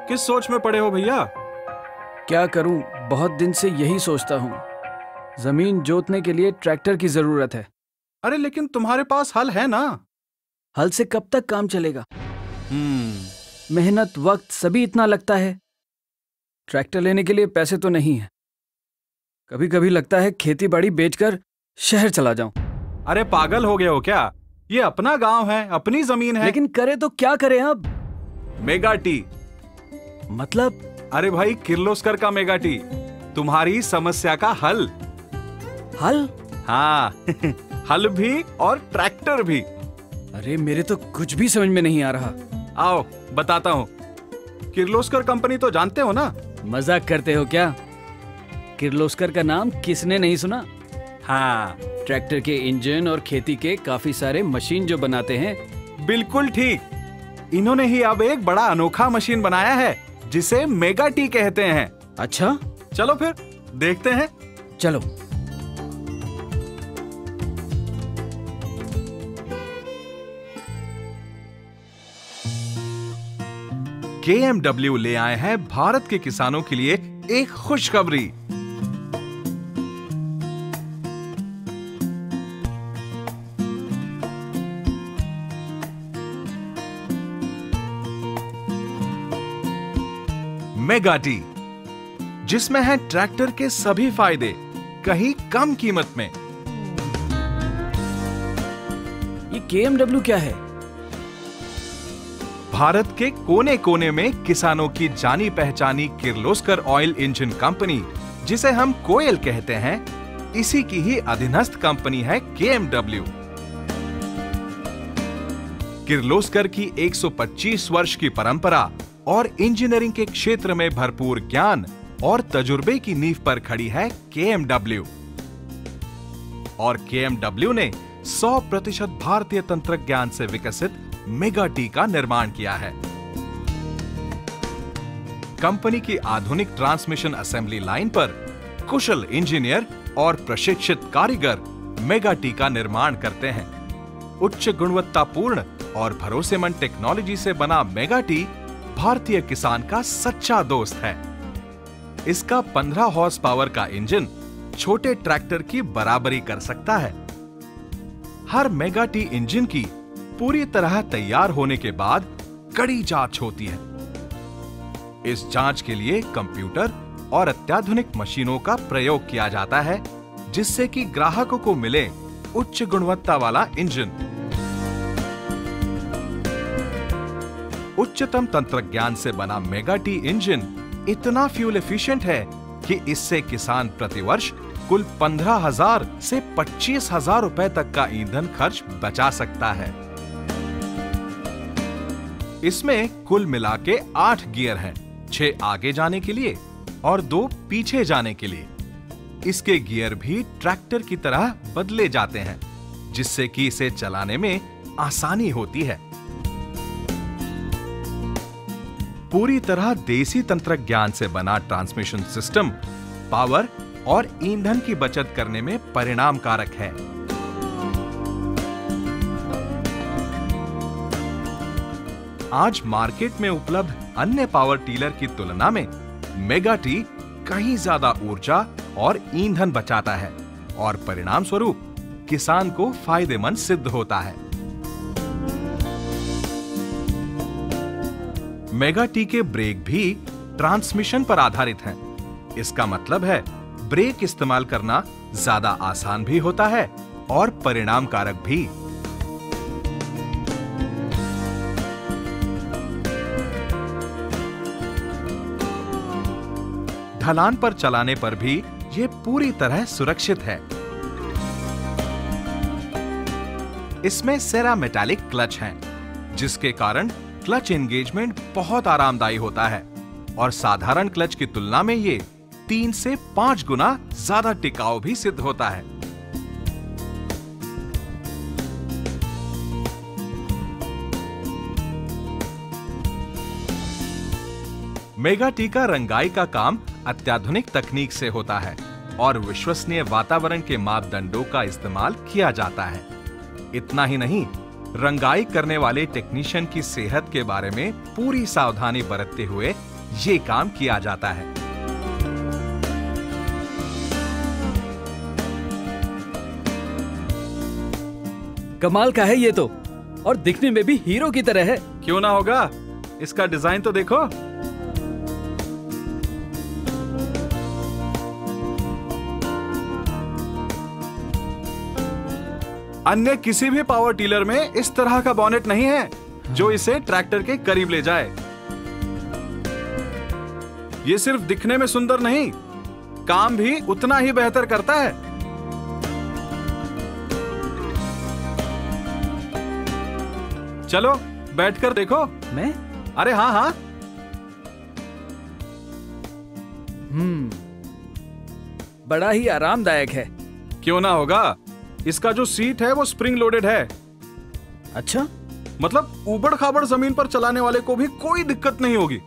किस सोच में पड़े हो भैया? क्या करूं, बहुत दिन से यही सोचता हूं। जमीन जोतने के लिए ट्रैक्टर की जरूरत है। अरे लेकिन तुम्हारे पास हल है ना। हल से कब तक काम चलेगा? मेहनत, वक्त सभी इतना लगता है। ट्रैक्टर लेने के लिए पैसे तो नहीं है। कभी कभी लगता है खेती बाड़ी बेचकर शहर चला जाऊं। अरे पागल हो गए हो क्या? ये अपना गांव है, अपनी जमीन है। लेकिन करे तो क्या करें अब? Mega T. मतलब? अरे भाई, किर्लोस्कर का मेगा टी, तुम्हारी समस्या का हल। हल? हाँ हल भी और ट्रैक्टर भी। अरे मेरे तो कुछ भी समझ में नहीं आ रहा। आओ बताता हूँ। किर्लोस्कर कंपनी तो जानते हो ना? मजाक करते हो क्या? किर्लोस्कर का नाम किसने नहीं सुना? हाँ, ट्रैक्टर के इंजन और खेती के काफी सारे मशीन जो बनाते हैं। बिल्कुल ठीक। इन्होंने ही अब एक बड़ा अनोखा मशीन बनाया है जिसे मेगा टी कहते हैं। अच्छा, चलो फिर देखते हैं। चलो। KMW ले आए हैं भारत के किसानों के लिए एक खुशखबरी। मेगा टी, जिसमें है ट्रैक्टर के सभी फायदे कहीं कम कीमत में। ये KMW क्या है? भारत के कोने कोने में किसानों की जानी पहचानी किर्लोस्कर ऑयल इंजन कंपनी, जिसे हम कोयल कहते हैं, इसी की ही अधीनस्थ कंपनी है KMW। किर्लोस्कर की 125 वर्ष की परंपरा और इंजीनियरिंग के क्षेत्र में भरपूर ज्ञान और तजुर्बे की नींव पर खड़ी है KMW। और KMW ने 100% भारतीय तंत्रज्ञान से विकसित मेगा टी का निर्माण किया है। कंपनी की आधुनिक ट्रांसमिशन असेंबली लाइन पर कुशल इंजीनियर और प्रशिक्षित कारीगर मेगा टी का निर्माण करते हैं। उच्च गुणवत्तापूर्ण और भरोसेमंद टेक्नोलॉजी से बना मेगा टी भारतीय किसान का सच्चा दोस्त है। इसका 15 हॉर्स पावर का इंजन छोटे ट्रैक्टर की बराबरी कर सकता है। हर मेगा टी इंजन की पूरी तरह तैयार होने के बाद कड़ी जांच होती है। इस जांच के लिए कंप्यूटर और अत्याधुनिक मशीनों का प्रयोग किया जाता है, जिससे कि ग्राहकों को मिले उच्च गुणवत्ता वाला इंजन। उच्चतम तंत्रज्ञान से बना मेगा टी इंजन इतना फ्यूल एफिशिएंट है कि इससे किसान प्रतिवर्ष कुल 15,000 से 25,000 रुपए तक का ईंधन खर्च बचा सकता है। इसमें कुल मिला के 8 गियर हैं, 6 आगे जाने के लिए और 2 पीछे जाने के लिए। इसके गियर भी ट्रैक्टर की तरह बदले जाते हैं, जिससे कि इसे चलाने में आसानी होती है। पूरी तरह देसी तंत्रज्ञान से बना ट्रांसमिशन सिस्टम पावर और ईंधन की बचत करने में परिणाम कारक है। आज मार्केट में उपलब्ध अन्य पावर टीलर की तुलना में मेगा टी कहीं ज्यादा ऊर्जा और ईंधन बचाता है और परिणाम स्वरूप किसान को फायदेमंद सिद्ध होता है। मेगा टी के ब्रेक भी ट्रांसमिशन पर आधारित हैं। इसका मतलब है ब्रेक इस्तेमाल करना ज्यादा आसान भी होता है और परिणाम कारक भी। ढलान पर चलाने पर भी यह पूरी तरह सुरक्षित है। इसमें सेरा मेटालिक क्लच हैं, जिसके कारण क्लच एंगेजमेंट बहुत आरामदायी होता है और साधारण क्लच की तुलना में ये 3 से 5 गुना ज्यादा टिकाऊ भी सिद्ध होता है। मेगा टी का रंगाई का काम अत्याधुनिक तकनीक से होता है और विश्वसनीय वातावरण के मापदंडों का इस्तेमाल किया जाता है। इतना ही नहीं, रंगाई करने वाले टेक्नीशियन की सेहत के बारे में पूरी सावधानी बरतते हुए ये काम किया जाता है। कमाल का है ये तो, और दिखने में भी हीरो की तरह है। क्यों ना होगा, इसका डिजाइन तो देखो। अन्य किसी भी पावर टीलर में इस तरह का बॉनेट नहीं है जो इसे ट्रैक्टर के करीब ले जाए। ये सिर्फ दिखने में सुंदर नहीं, काम भी उतना ही बेहतर करता है। चलो बैठकर देखो। मैं? अरे हाँ हाँ। बड़ा ही आरामदायक है। क्यों ना होगा, इसका जो सीट है वो स्प्रिंग लोडेड है। अच्छा, मतलब ऊबड़ खाबड़ जमीन पर चलाने वाले को भी कोई दिक्कत नहीं होगी।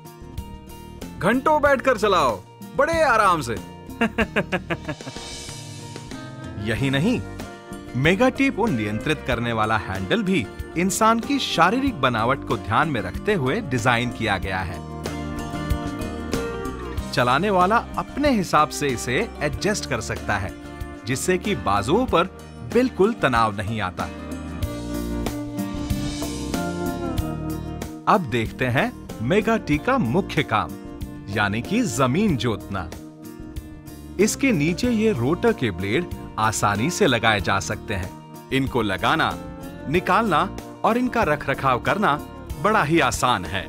घंटों बैठकर चलाओ बड़े आराम से। यही नहीं, मेगाटी को नियंत्रित करने वाला हैंडल भी इंसान की शारीरिक बनावट को ध्यान में रखते हुए डिजाइन किया गया है। चलाने वाला अपने हिसाब से इसे एडजस्ट कर सकता है, जिससे कि बाजुओं पर बिल्कुल तनाव नहीं आता। अब देखते हैं मेगाटी का मुख्य काम, यानी कि जमीन जोतना। इसके नीचे ये रोटर के ब्लेड आसानी से लगाए जा सकते हैं। इनको लगाना, निकालना और इनका रखरखाव करना बड़ा ही आसान है।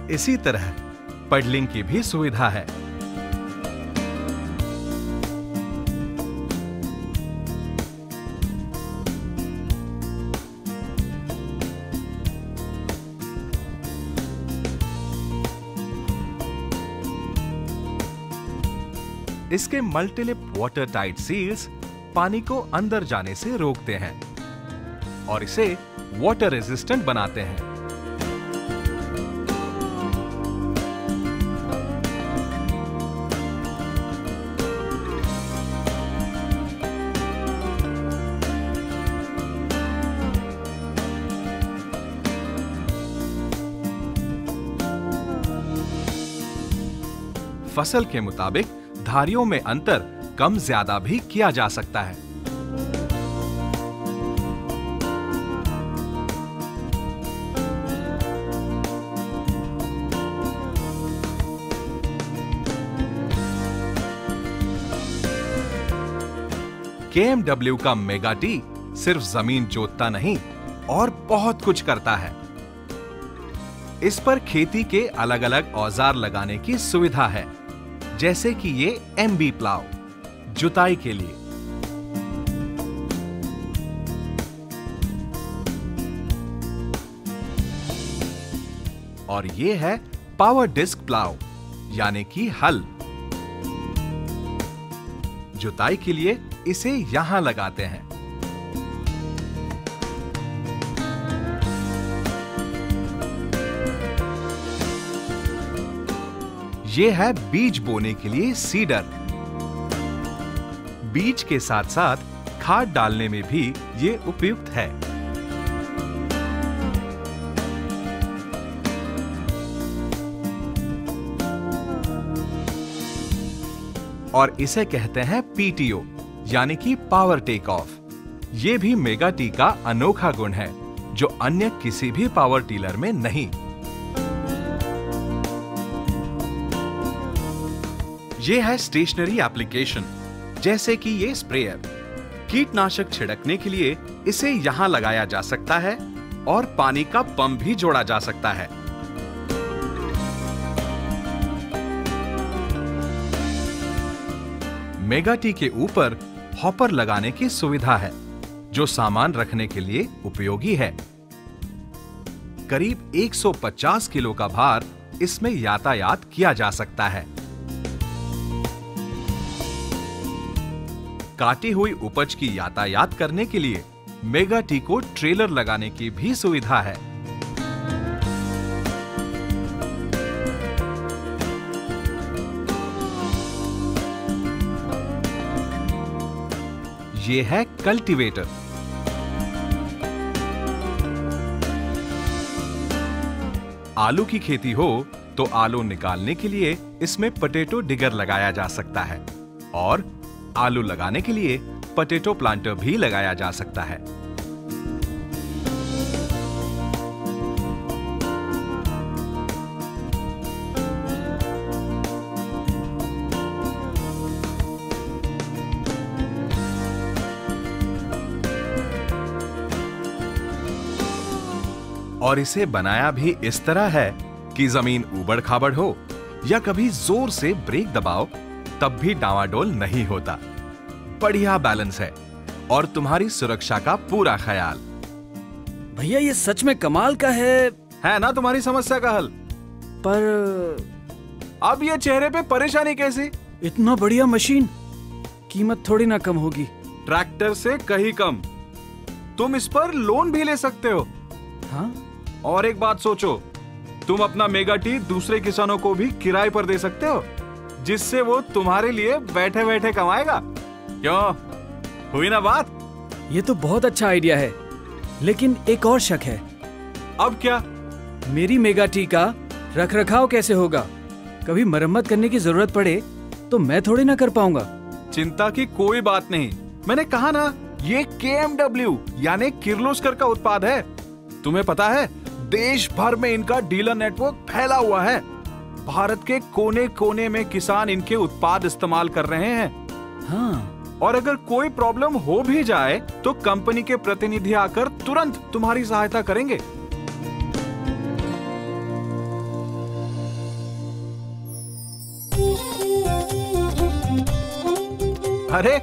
इसी तरह पेडलिंग की भी सुविधा है। इसके मल्टीलिप वाटर टाइट सील्स पानी को अंदर जाने से रोकते हैं और इसे वाटर रेजिस्टेंट बनाते हैं। फसल के मुताबिक धारियों में अंतर कम ज्यादा भी किया जा सकता है। KMW का मेगाटी सिर्फ जमीन जोतता नहीं और बहुत कुछ करता है। इस पर खेती के अलग अलग औजार लगाने की सुविधा है, जैसे कि ये MB प्लाव जुताई के लिए, और ये है पावर डिस्क प्लाव यानी कि हल। जुताई के लिए इसे यहां लगाते हैं। ये है बीज बोने के लिए सीडर। बीज के साथ साथ खाद डालने में भी ये उपयुक्त है। और इसे कहते हैं PTO यानी कि पावर टेक ऑफ। ये भी मेगाटी का अनोखा गुण है जो अन्य किसी भी पावर टीलर में नहीं। ये है स्टेशनरी एप्लीकेशन, जैसे कि ये स्प्रेयर। कीटनाशक छिड़कने के लिए इसे यहां लगाया जा सकता है और पानी का पंप भी जोड़ा जा सकता है। मेगाटी के ऊपर हॉपर लगाने की सुविधा है, जो सामान रखने के लिए उपयोगी है। करीब 150 किलो का भार इसमें यातायात किया जा सकता है। काटी हुई उपज की यातायात करने के लिए मेगाटी को ट्रेलर लगाने की भी सुविधा है। ये है कल्टीवेटर। आलू की खेती हो तो आलू निकालने के लिए इसमें पोटैटो डिगर लगाया जा सकता है और आलू लगाने के लिए पोटैटो प्लांटर भी लगाया जा सकता है। और इसे बनाया भी इस तरह है कि जमीन ऊबड़ खाबड़ हो या कभी जोर से ब्रेक दबाओ तब भी डावाडोल नहीं होता। बढ़िया बैलेंस है और तुम्हारी सुरक्षा का पूरा ख्याल। भैया ये सच में कमाल का है ना तुम्हारी समस्या का हल। पर अब ये चेहरे पे परेशानी कैसी? इतना बढ़िया मशीन, कीमत थोड़ी ना कम होगी। ट्रैक्टर से कहीं कम। तुम इस पर लोन भी ले सकते हो। हाँ? और एक बात सोचो, तुम अपना मेगा टी दूसरे किसानों को भी किराए पर दे सकते हो, जिससे वो तुम्हारे लिए बैठे बैठे कमाएगा। क्यों, हुई ना बात? ये तो बहुत अच्छा आइडिया है, लेकिन एक और शक है। अब क्या? मेरी मेगा टी का रखरखाव कैसे होगा? कभी मरम्मत करने की जरूरत पड़े तो मैं थोड़ी ना कर पाऊंगा। चिंता की कोई बात नहीं। मैंने कहा ना, ये KMW यानी किर्लोस्कर का उत्पाद है। तुम्हें पता है, देश भर में इनका डीलर नेटवर्क फैला हुआ है। भारत के कोने कोने में किसान इनके उत्पाद इस्तेमाल कर रहे हैं। हाँ। और अगर कोई प्रॉब्लम हो भी जाए तो कंपनी के प्रतिनिधि आकर तुरंत तुम्हारी सहायता करेंगे। अरे,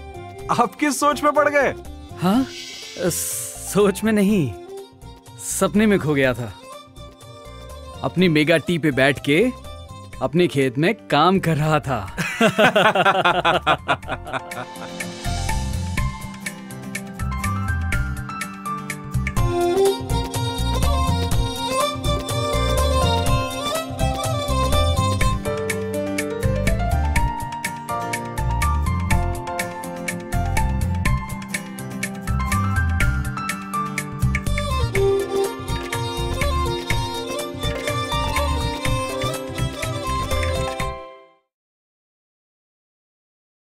आप किस सोच में पड़ गए? हाँ, सोच में नहीं, सपने में खो गया था। अपनी मेगा टी पे बैठ के अपने खेत में काम कर रहा था।